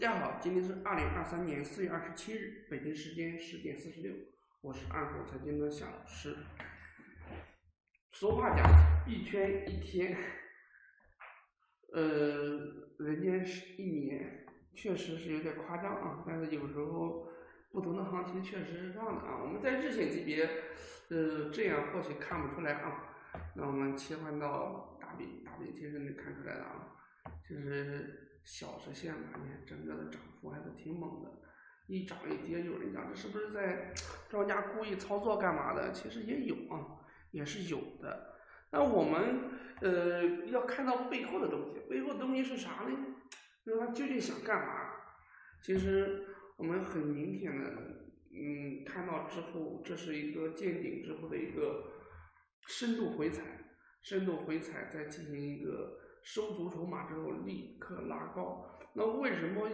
大家好，今天是2023年4月27日，北京时间10点46，我是安徽财经的夏老师。俗话讲，币圈一天，人间是一年，确实是有点夸张啊。但是有时候不同的行情确实是这样的啊。我们在日线级别，这样或许看不出来啊。那我们切换到大饼其实能看出来的啊，就是小时线嘛，你看整个的涨幅还是挺猛的，一涨一跌，有人讲这是不是在庄家故意操作干嘛的？其实也有啊，也是有的。那我们要看到背后的东西，背后的东西是啥呢？就是他究竟想干嘛？其实我们很明显的，看到之后，这是一个见顶之后的一个深度回踩，再进行一个收足筹码之后立刻拉高。那为什么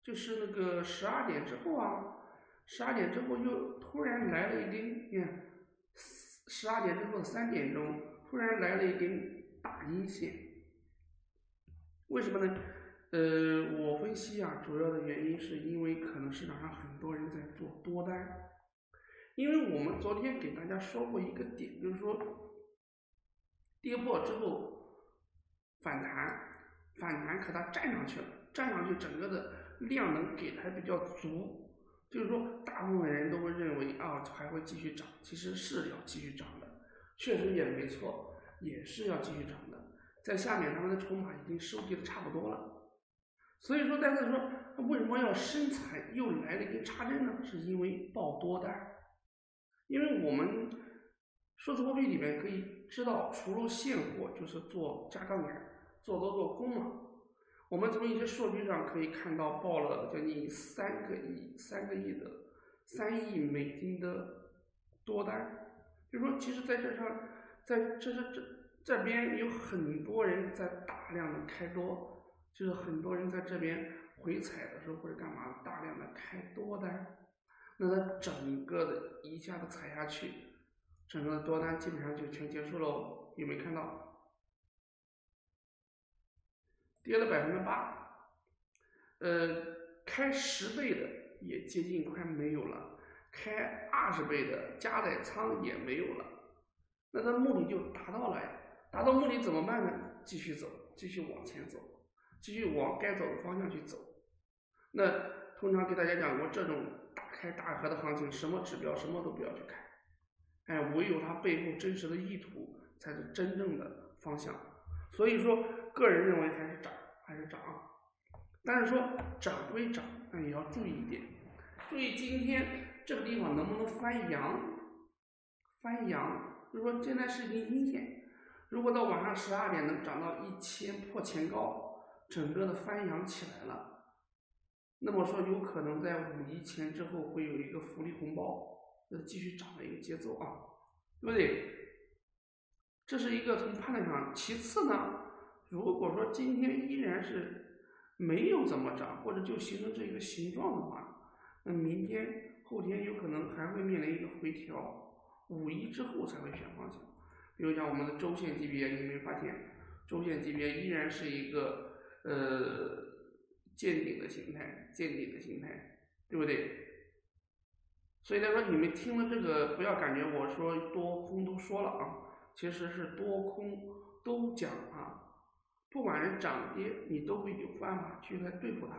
就是那个12点之后啊，12点之后又突然来了一根，你看12点之后3点钟突然来了一根大阴线，为什么呢？我分析啊，主要的原因是因为可能市场上很多人在做多单，因为我们昨天给大家说过一个点，就是说跌破之后反弹可它站上去了，整个的量能给的还比较足，就是说大部分人都会认为啊还会继续涨，其实是要继续涨的，确实也没错，也是要继续涨的。在下面他们的筹码已经收集的差不多了，所以说大家说为什么要深踩又来了一根插针呢？是因为爆多单，因为我们数字货币里面可以知道，除了现货就是做加杠杆，做多做空嘛。我们从一些数据上可以看到，爆了将近3亿美金的多单，就是说，其实在这上，这边有很多人在大量的开多，就是很多人在这边回踩的时候或者干嘛大量的开多单，那它整个的一下子踩下去，整个的多单基本上就全结束喽。有没有看到？跌了8%，开10倍的也接近快没有了，开20倍的加载仓也没有了，那它目的就达到了呀。达到目的怎么办呢？继续走，继续往前走，继续往该走的方向去走。那通常给大家讲过，这种大开大合的行情，什么指标什么都不要去看，唯有它背后真实的意图才是真正的方向。所以说，个人认为还是涨，但是说涨归涨，但也要注意一点，注意今天这个地方能不能翻阳，就是说现在是一根阴线，如果到晚上12点能涨到1000破前高，整个的翻阳起来了，那么说有可能在5一前之后会有一个福利红包，继续涨的一个节奏啊，对不对？这是一个从判断上。其次呢，如果说今天依然是没有怎么涨，或者就形成这个形状的话，那明天后天有可能还会面临一个回调，5一之后才会选方向。比如讲我们的周线级别，你没发现周线级别依然是一个见顶的形态，对不对？所以来说，你们听了这个不要感觉我说多空都说了啊，其实是多空都讲啊，不管是涨跌，你都会有办法去来对付它，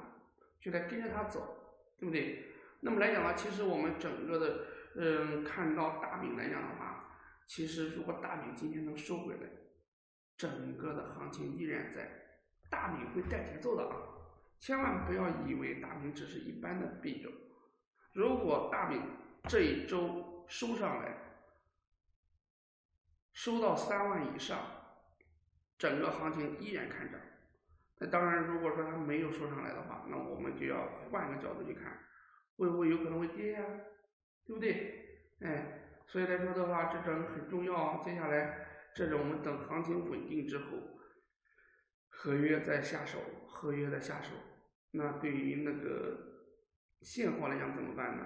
去来跟着它走，对不对？那么来讲呢，其实我们整个的看到大饼来讲的话，其实如果大饼今天能收回来，整个的行情依然在，大饼会带节奏的啊，千万不要以为大饼只是一般的币种。如果大饼这一周收上来，收到3万以上，整个行情依然看涨。那当然，如果说它没有收上来的话，那我们就要换个角度去看，会不会有可能会跌呀？对不对？所以来说的话，这种很重要。接下来这种我们等行情稳定之后，合约再下手，那对于那个现货来讲怎么办呢？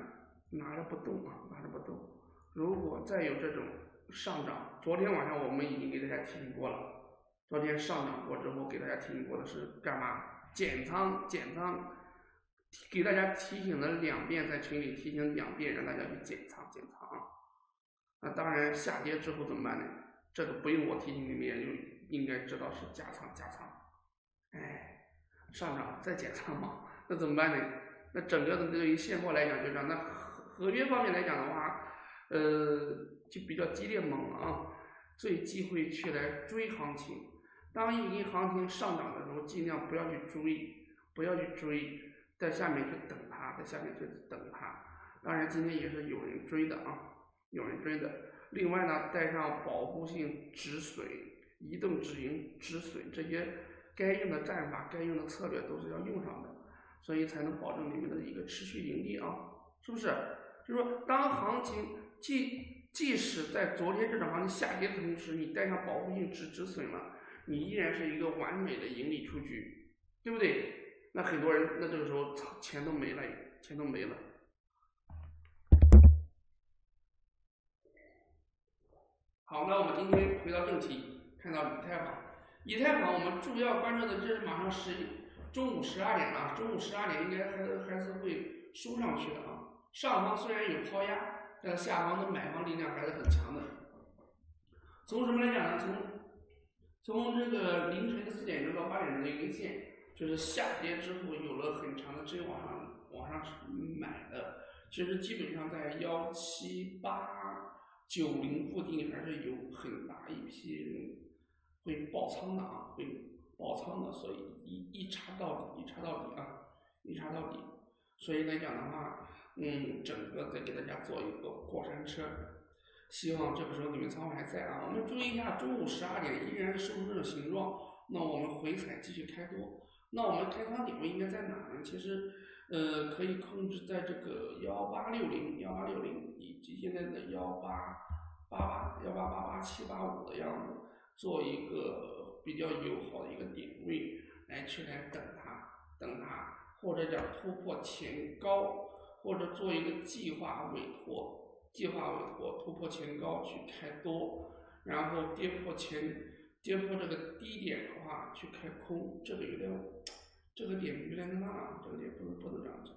拿着不动。如果再有这种上涨，昨天晚上我们已经给大家提醒过了，昨天上涨过之后给大家提醒过的是干嘛？减仓，给大家提醒了2遍，在群里提醒2遍，让大家去减仓啊。那当然下跌之后怎么办呢？这个不用我提醒你们，也就应该知道是加仓。哎，上涨再减仓嘛，那怎么办呢？那整个的对于现货来讲就这样。那合约方面来讲的话，就比较激烈猛啊，最忌讳去来追行情。当一行情上涨的时候，尽量不要去追，在下面去等它，当然今天也是有人追的啊，另外呢，带上保护性止损、移动止盈、止损这些该用的战法、该用的策略都是要用上的，所以才能保证你们的一个持续盈利啊，是不是？就是说，当行情即使在昨天这种行情下跌的同时，你带上保护性止损了，你依然是一个完美的盈利出局，对不对？那很多人，那这个时候钱都没了。好，那我们今天回到正题，看到以太坊我们主要关注的，这是马上中午12点了，中午12点应该还是会收上去的啊。上方虽然有抛压，但下方的买方力量还是很强的。从什么来讲呢？从这个凌晨4点钟到8点钟的一根线，就是下跌之后有了很长的针往上买的，其实基本上在17890附近还是有很大一批人会爆仓的啊，所以一插到底，所以来讲的话，整个再给大家做一个过山车。希望这个时候你们仓位还在啊！我们注意一下，中午12点依然是收出这种形状，那我们回踩继续开多。那我们开仓点位应该在哪呢？其实，可以控制在这个1860以及现在的1888、785的样子，做一个比较友好的一个点位来等它，或者讲突破前高，或者做一个计划委托突破前高去开多，然后跌破这个低点的话去开空，这个点有点大，这个点不能这样子。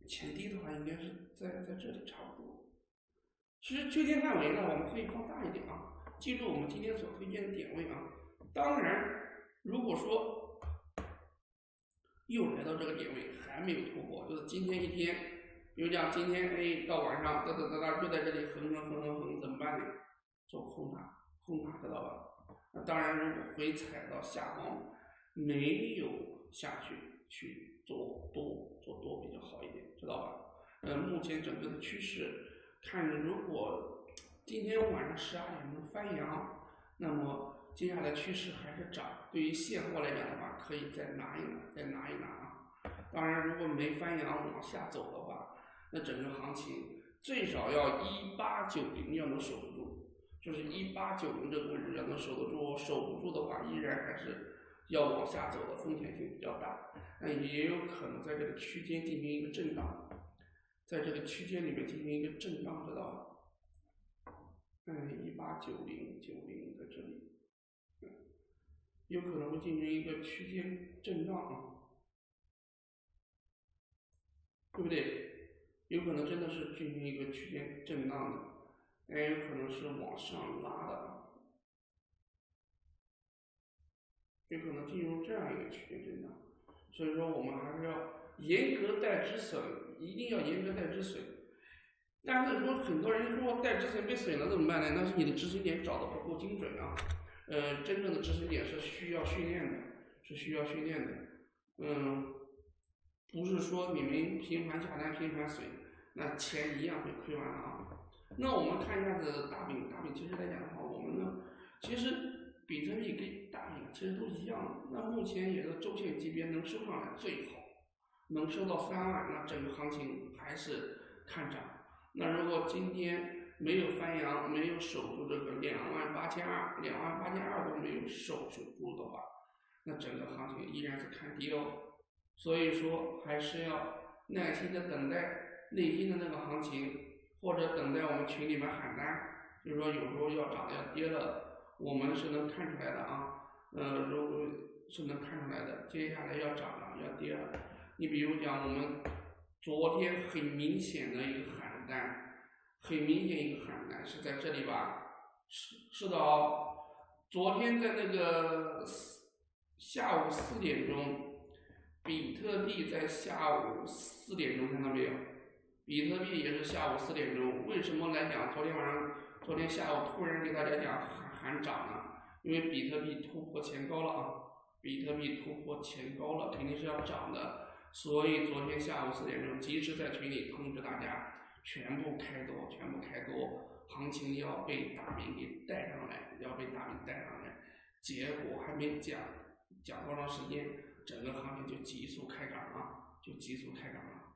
前低的话应该是在这里差不多。其实区间范围呢，我们可以放大一点啊，记住我们今天所推荐的点位啊。当然，如果说又来到这个点位还没有突破，就是今天一天，比如讲今天到晚上就在这里横，怎么办呢？做空它，知道吧？那当然，如果回踩到下方没有下去做多比较好一点，知道吧？目前整个的趋势看着，如果今天晚上12点能翻阳，那么接下来趋势还是涨。对于现货来讲的话，可以再拿一拿啊。当然，如果没翻阳往下走的话，那整个行情最少要1890要能守得住，就是1890这个位置要能守得住，守不住的话，依然还是要往下走的，风险性比较大。那也有可能在这个区间进行一个震荡，在这个区间里面进行一个震荡，知道吧？1890在这里，有可能会进行一个区间震荡啊，对不对？有可能真的是进行一个区间震荡的，也有可能是往上拉的，有可能进入这样一个区间震荡。所以说，我们还是要严格带止损，一定要严格带止损。但是说很多人说带止损被损了怎么办呢？那是你的止损点找的不够精准啊。真正的止损点是需要训练的，不是说你们频繁下单、频繁损，那钱一样会亏完的啊。那我们看一下子大饼其实来讲的话，我们呢，其实比特币跟大饼其实都一样的。那目前也是周线级别能收上来最好，能收到3万，那整个行情还是看涨。那如果今天没有翻阳，没有守住这个28200都没有守住的话，那整个行情依然是看低哦。所以说还是要耐心的等待内心的那个行情，或者等待我们群里面喊单，就是说有时候要涨要跌了，我们是能看出来的啊。如果是能看出来的，接下来要涨了，要跌了。你比如讲，我们昨天很明显的一个喊单，很明显一个喊单是在这里吧？是的哦。昨天在那个下午4点钟，比特币在下午4点钟看到没有？比特币也是下午4点钟。为什么来讲？昨天下午突然给大家讲喊涨呢？因为比特币突破前高了啊，比特币突破前高了，肯定是要涨的。所以昨天下午4点钟，及时在群里通知大家，全部开多，全部开多，行情要被大明给带上来，要被大明带上来。结果还没讲多长时间，整个行情就急速开涨了，就急速开涨了，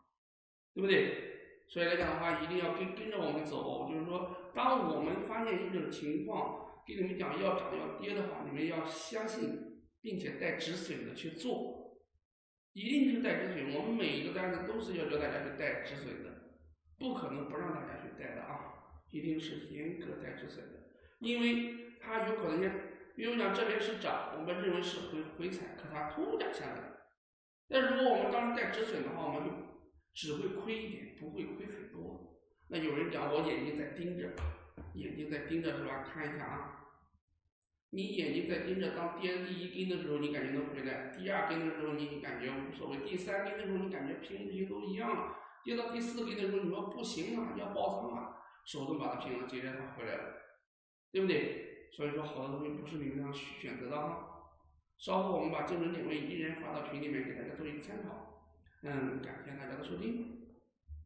对不对？所以来讲的话，一定要跟着我们走。就是说，当我们发现一种情况，跟你们讲要涨要跌的话，你们要相信，并且带止损的去做，一定是带止损。我们每一个单子都是要教大家去带止损的，不可能不让大家去带的啊，一定是严格带止损的，因为它有可能比如讲这边是涨，我们认为是回踩，可它突然下来。但如果我们当时带止损的话，我们就只会亏一点，不会亏很多。那有人讲我眼睛在盯着，眼睛在盯着是吧？看一下啊，你眼睛在盯着，当跌第1根的时候，你感觉能回来；第2根的时候，你感觉无所谓；第3根的时候，你感觉平不平都一样了；跌到第4根的时候，你说不行了，要爆仓了，手动把它平了，接着它回来了，对不对？所以说，好的东西不是你们这样选择的哈。稍后我们把精准点位一人发到群里面，给大家做一个参考。感谢大家的收听。